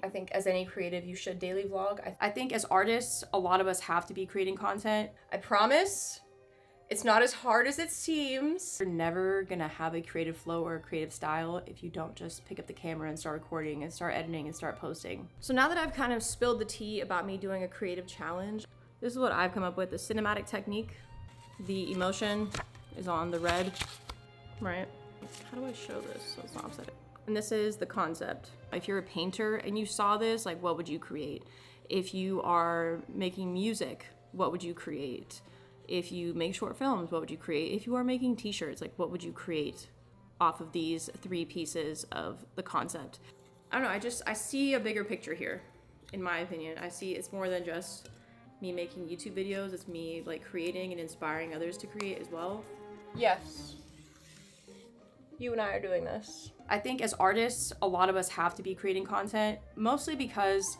I think as any creative, you should daily vlog. I think as artists, a lot of us have to be creating content. I promise it's not as hard as it seems. You're never gonna have a creative flow or a creative style if you don't just pick up the camera and start recording and start editing and start posting. So now that I've kind of spilled the tea about me doing a creative challenge, this is what I've come up with, the cinematic technique. The emotion is on the red, right? How do I show this so it's not upside down? And this is the concept. If you're a painter and you saw this, like, what would you create? If you are making music, what would you create? If you make short films, what would you create? If you are making t-shirts, like, what would you create off of these 3 pieces of the concept? I don't know, I see a bigger picture here, in my opinion. I see it's more than just me making YouTube videos, it's me like creating and inspiring others to create as well. Yes. You and I are doing this. I think as artists, a lot of us have to be creating content, mostly because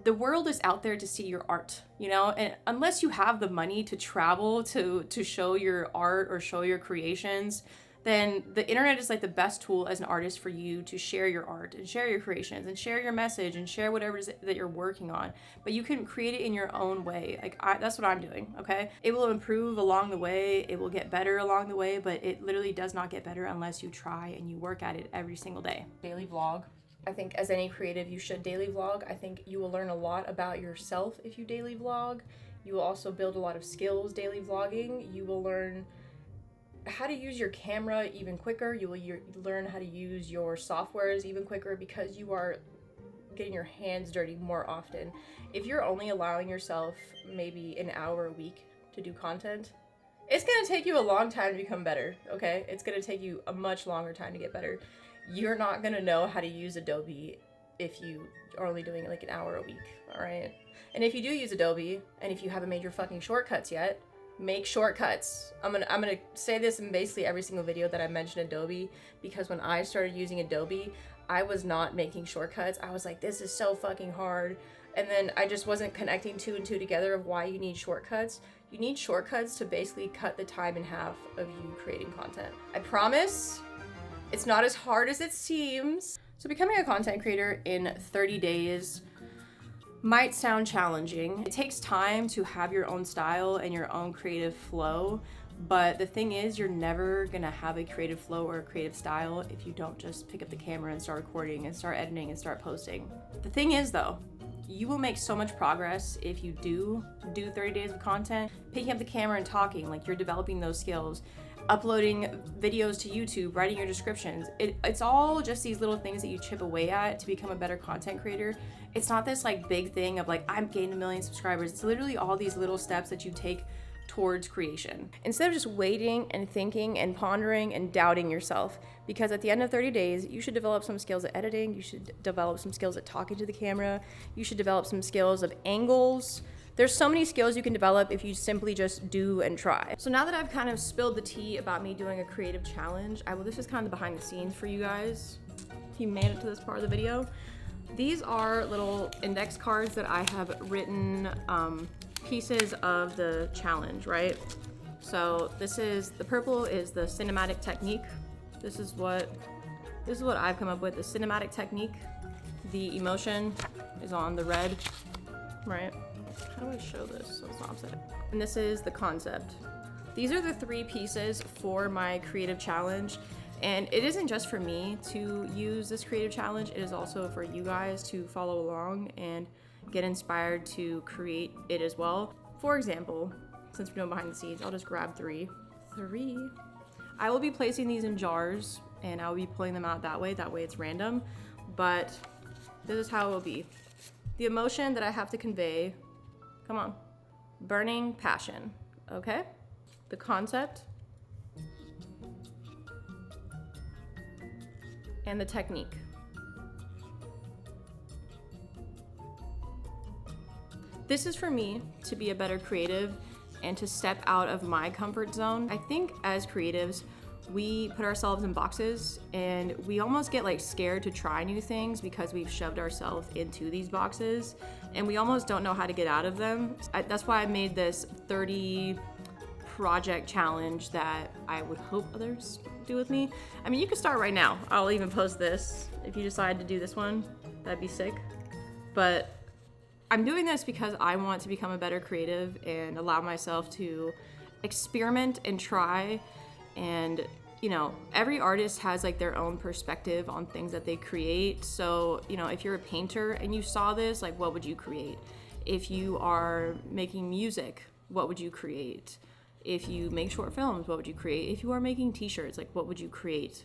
the world is out there to see your art, you know? And unless you have the money to travel to show your art or show your creations, then the internet is like the best tool as an artist for you to share your art and share your creations and share your message and share whatever it is that you're working on. But you can create it in your own way. That's what I'm doing, okay? It will improve along the way. It will get better along the way, but it literally does not get better unless you try and you work at it every single day. Daily vlog. I think as any creative, you should daily vlog. I think you will learn a lot about yourself if you daily vlog. You will also build a lot of skills daily vlogging. You will learn how to use your camera even quicker. You will learn how to use your softwares even quicker because you are getting your hands dirty more often. If you're only allowing yourself maybe an hour a week to do content, it's gonna take you a long time to become better, okay? It's gonna take you a much longer time to get better. You're not gonna know how to use Adobe if you are only doing like an hour a week, all right? And if you do use Adobe, and if you haven't made your fucking shortcuts yet, make shortcuts. I'm gonna say this in basically every single video that I mentioned Adobe, because when I started using Adobe, I was not making shortcuts. I was like, this is so fucking hard. And then I just wasn't connecting 2 and 2 together of why you need shortcuts. You need shortcuts to basically cut the time in half of you creating content. I promise it's not as hard as it seems. So becoming a content creator in 30 days might sound challenging. It takes time to have your own style and your own creative flow, but the thing is, you're never gonna have a creative flow or a creative style if you don't just pick up the camera and start recording and start editing and start posting. The thing is though, you will make so much progress if you do 30 days of content, picking up the camera and talking, like you're developing those skills, uploading videos to YouTube, writing your descriptions. It's all just these little things that you chip away at to become a better content creator. It's not this like big thing of like, I'm gaining 1 million subscribers. It's literally all these little steps that you take towards creation. Instead of just waiting and thinking and pondering and doubting yourself, because at the end of 30 days, you should develop some skills at editing, you should develop some skills at talking to the camera, you should develop some skills of angles. There's so many skills you can develop if you simply just do and try. So now that I've kind of spilled the tea about me doing a creative challenge, this is kind of the behind the scenes for you guys. If you made it to this part of the video, these are little index cards that I have written pieces of the challenge, right? So the purple is the cinematic technique. This is what I've come up with, the cinematic technique. The emotion is on the red, right? How do I show this so it's not upside down? And this is the concept. These are the 3 pieces for my creative challenge. And it isn't just for me to use this creative challenge, it is also for you guys to follow along and get inspired to create it as well. For example, since we're doing behind the scenes, I'll just grab 3. I will be placing these in jars and I'll be pulling them out that way it's random. But this is how it will be. The emotion that I have to convey, come on, burning passion, okay? The concept and the technique. This is for me to be a better creative and to step out of my comfort zone. I think as creatives, we put ourselves in boxes and we almost get like scared to try new things because we've shoved ourselves into these boxes and we almost don't know how to get out of them. That's why I made this 30 project challenge that I would hope others do with me. I mean, you can start right now. I'll even post this if you decide to do this one. That'd be sick. But I'm doing this because I want to become a better creative and allow myself to experiment and try. And you know, every artist has like their own perspective on things that they create. So, you know, if you're a painter and you saw this, like, what would you create? If you are making music, what would you create? If you make short films, what would you create? If you are making t-shirts, like, what would you create?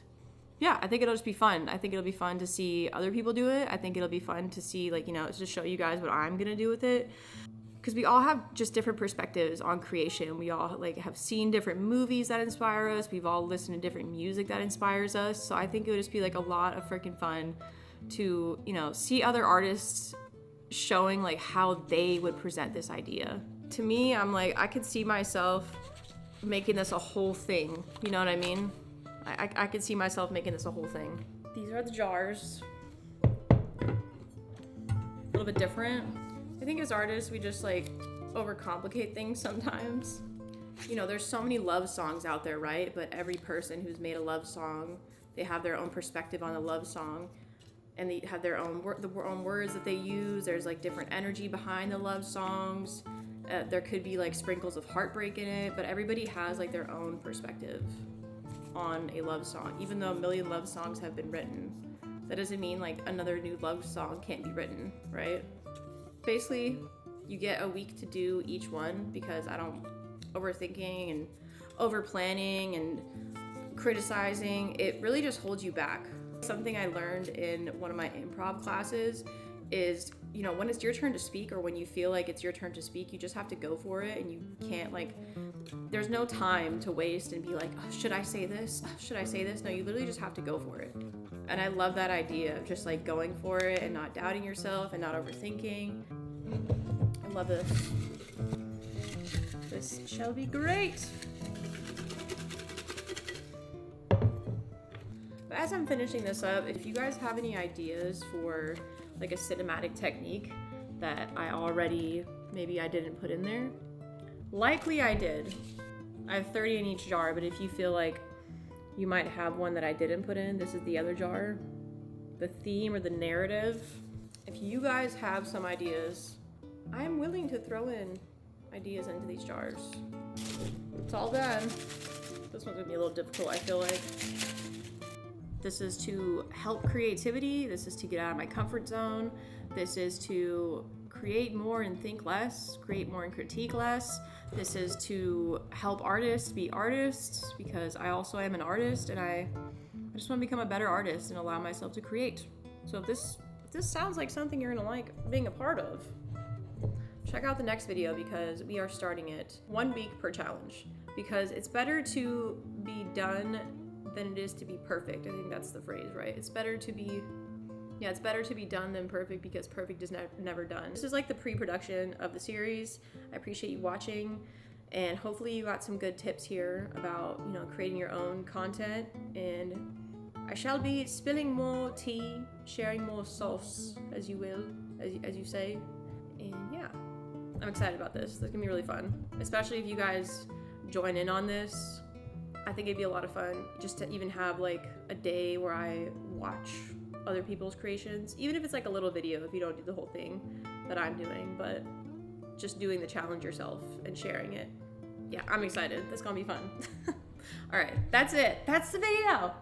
Yeah, I think it'll just be fun. I think it'll be fun to see other people do it. I think it'll be fun to see, like, you know, to show you guys what I'm gonna do with it. Because we all have just different perspectives on creation. We all like have seen different movies that inspire us. We've all listened to different music that inspires us. So I think it would just be like a lot of freaking fun to, you know, see other artists showing like how they would present this idea. To me, I'm like, I could see myself making this a whole thing. You know what I mean? I could see myself making this a whole thing. These are the jars. A little bit different. I think as artists, we just like overcomplicate things sometimes. You know, there's so many love songs out there, right? But every person who's made a love song, they have their own perspective on the love song, and they have their own own words that they use. There's like different energy behind the love songs. There could be like sprinkles of heartbreak in it, but everybody has like their own perspective on a love song. Even though a million love songs have been written, that doesn't mean like another new love song can't be written, right? Basically, you get a week to do each one because I don't overthinking and over planning and criticizing. It really just holds you back. Something I learned in one of my improv classes is, you know, when it's your turn to speak or when you feel like it's your turn to speak, you just have to go for it, and you can't like, there's no time to waste and be like, oh, should I say this? Should I say this? No, you literally just have to go for it. And I love that idea of just like going for it and not doubting yourself and not overthinking. I love this. This shall be great. But as I'm finishing this up, if you guys have any ideas for like a cinematic technique that I already, maybe I didn't put in there, likely I did. I have 30 in each jar, but if you feel like you might have one that I didn't put in, this is the other jar. The theme or the narrative. If you guys have some ideas, I'm willing to throw in ideas into these jars. It's all done. This one's gonna be a little difficult, I feel like. This is to help creativity. This is to get out of my comfort zone. This is to create more and think less, create more and critique less. This is to help artists be artists, because I also am an artist, and I just want to become a better artist and allow myself to create. So if this sounds like something you're gonna like being a part of, check out the next video, because we are starting it 1 week per challenge, because it's better to be done than it is to be perfect. I think that's the phrase, right? It's better to be done than perfect, because perfect is never done. This is like the pre-production of the series. I appreciate you watching, and hopefully you got some good tips here about, you know, creating your own content. And I shall be spilling more tea, sharing more sauce, as you will, as you say. And yeah, I'm excited about this. This is gonna be really fun, especially if you guys join in on this. I think it'd be a lot of fun just to even have like a day where I watch other people's creations, even if it's like a little video, if you don't do the whole thing that I'm doing, but just doing the challenge yourself and sharing it. Yeah, I'm excited. That's gonna be fun. All right, that's it. That's the video.